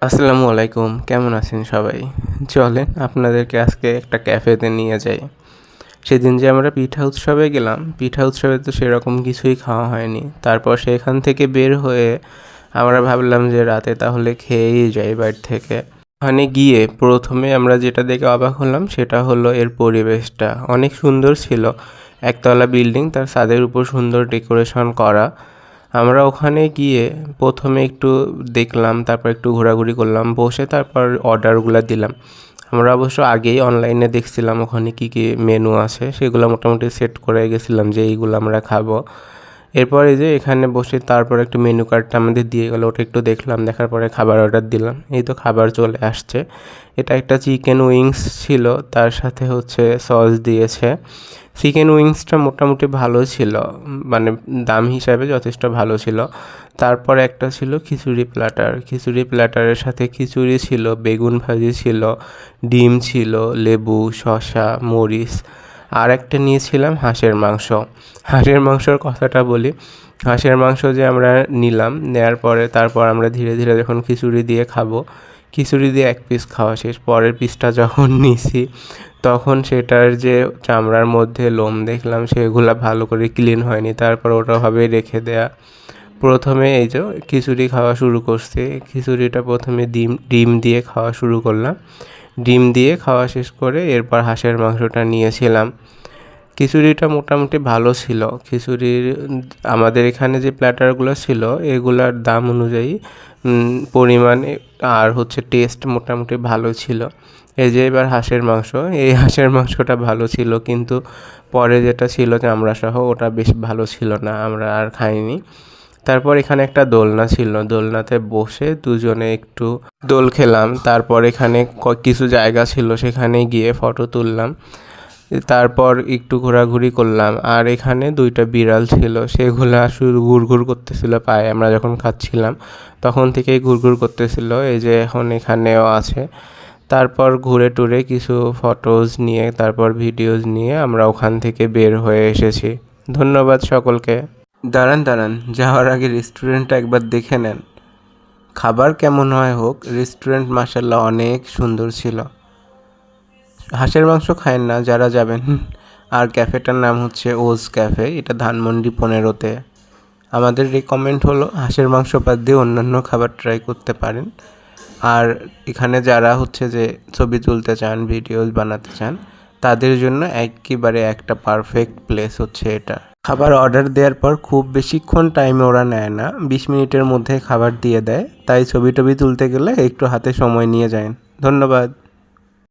আসসালামু আলাইকুম, কেমন আছেন সবাই? চলেন আপনাদেরকে আজকে একটা ক্যাফেতে নিয়ে যাই। সেদিন যে আমরা পিঠা উৎসবে গেলাম, পিঠা উৎসবে তো সেরকম কিছুই খাওয়া হয়নি। তারপর সেখান থেকে বের হয়ে আমরা ভাবলাম যে রাতে তাহলে খেয়েই যাই বাইরে থেকে। ওখানে গিয়ে প্রথমে আমরা যেটা দেখে অবাক হলাম সেটা হলো এর পরিবেশটা। অনেক সুন্দর ছিল। একতলা বিল্ডিং, তার ছাদের উপর সুন্দর ডেকোরেশন করা। আমরা ওখানে গিয়ে প্রথমে একটু দেখলাম, তারপর একটু ঘোরাঘুরি করলাম, বসে তারপর অর্ডারগুলো দিলাম। আমরা অবশ্য আগেই অনলাইনে দেখছিলাম ওখানে কী কী মেনু আছে, সেগুলো মোটামুটি সেট করে গেছিলাম যে এইগুলো আমরা খাবো। এরপর এই যে এখানে বসে তারপর একটু মেনু কার্ডটা আমাদের দিয়ে গেলো, ওটা একটু দেখলাম, দেখার পরে খাবার অর্ডার দিলাম। এই তো খাবার চলে আসছে। এটা একটা চিকেন উইংস ছিল, তার সাথে হচ্ছে সস দিয়েছে। চিকেন উইংসটা মোটামুটি ভালো ছিল, মানে দাম হিসাবে যথেষ্ট ভালো ছিল। তারপর একটা ছিল খিচুড়ি প্ল্যাটার। খিচুড়ি প্ল্যাটারের সাথে খিচুড়ি ছিল, বেগুন ভাজি ছিল, ডিম ছিল, লেবু, শসা, মরিচ। আর একটা নিয়েছিলাম হাঁসের মাংস। হাঁসের মাংসর কথাটা বলি। হাঁসের মাংস যে আমরা নিলাম, নেয়ার পরে তারপর আমরা ধীরে ধীরে যখন খিচুড়ি দিয়ে খাবো, খিচুড়ি দিয়ে এক পিস খাওয়া শেষ, পরের পিসটা যখন নিছি তখন সেটার যে চামড়ার মধ্যে লোম দেখলাম সেগুলো ভালো করে ক্লিন হয়নি, তারপর ওটাভাবেই রেখে দেয়া। প্রথমে এই যে খিচুড়ি খাওয়া শুরু করছি, খিচুড়িটা প্রথমে ডিম ডিম দিয়ে খাওয়া শুরু করলাম। ডিম দিয়ে খাওয়া শেষ করে এরপর হাঁসের মাংসটা নিয়েছিলাম। খিচুড়িটা মোটামুটি ভালো ছিল। খিচুড়ির আমাদের এখানে যে প্ল্যাটারগুলো ছিল এগুলার দাম অনুযায়ী পরিমাণে আর হচ্ছে টেস্ট মোটামুটি ভালো ছিল। এই যে এবার হাঁসের মাংস, এই হাঁসের মাংসটা ভালো ছিল, কিন্তু পরে যেটা ছিল চামড়া সহ ওটা বেশ ভালো ছিল না, আমরা আর খাইনি। তারপর এখানে একটা দোলনা ছিল, দোলনাতে বসে দুজনে একটু দোল খেলাম। তারপর এখানে কিছু জায়গা ছিল, সেখানে গিয়ে ফটো তুললাম। তারপর একটু ঘোরাঘুরি করলাম। আর এখানে দুইটা বিড়াল ছিল, সেগুলা শুধু ঘুরঘুর করতেছিল পায়ে, আমরা যখন খাচ্ছিলাম তখন থেকেই ঘুরঘুর করতেছিল। এই যে এখন এখানেও আছে। তারপর ঘুরে টুরে কিছু ফটোজ নিয়ে, তারপর ভিডিওস নিয়ে আমরা ওখান থেকে বের হয়ে এসেছি। ধন্যবাদ সকলকে। দাঁড়ান দাঁড়ান, যাওয়ার আগে রেস্টুরেন্টটা একবার দেখে নেন। খাবার কেমন হয় হোক, রেস্টুরেন্ট মাশাআল্লাহ অনেক সুন্দর ছিল। হাঁসের মাংস খায়েন না যারা যাবেন। আর ক্যাফেটার নাম হচ্ছে ওজ ক্যাফে, এটা ধানমন্ডি 15-তে। আমাদের রেকমেন্ড হলো হাঁসের মাংস বাদ দিয়ে অন্যান্য খাবার ট্রাই করতে পারেন। আর এখানে যারা হচ্ছে যে ছবি তুলতে চান, ভিডিওস বানাতে চান, তাদের জন্য একেবারে একটা পারফেক্ট প্লেস হচ্ছে এটা। খাবার অর্ডার দেওয়ার পর খুব বেশিক্ষণ টাইমে ওরা নেয় না, 20 মিনিটের মধ্যে খাবার দিয়ে দেয়। তাই ছবি টবি তুলতে গেলে একটু হাতে সময় নিয়ে যায়। ধন্যবাদ।